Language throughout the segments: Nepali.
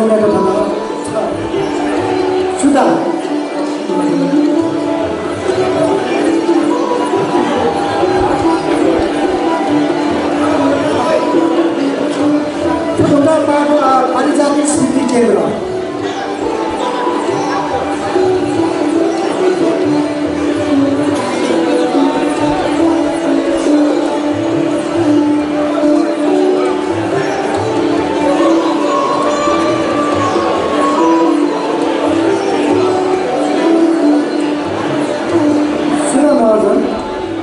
महिनाको ठाउँमा सुधा पारिजातिक स्मृति केन्द्र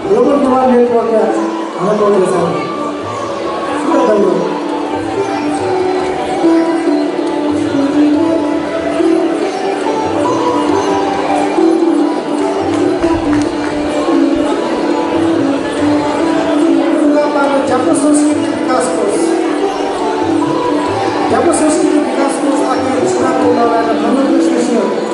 ग्लोबल मोबाइल नेटवर्क हमें बोल रहे हैं जापो संस्कृति विकास कोष आगे चुनाव लगाएर नम्बर स्टेशन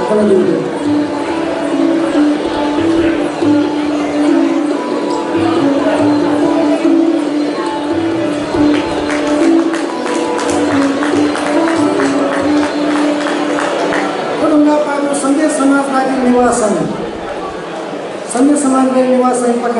संघीय समाजवादी निवास संघ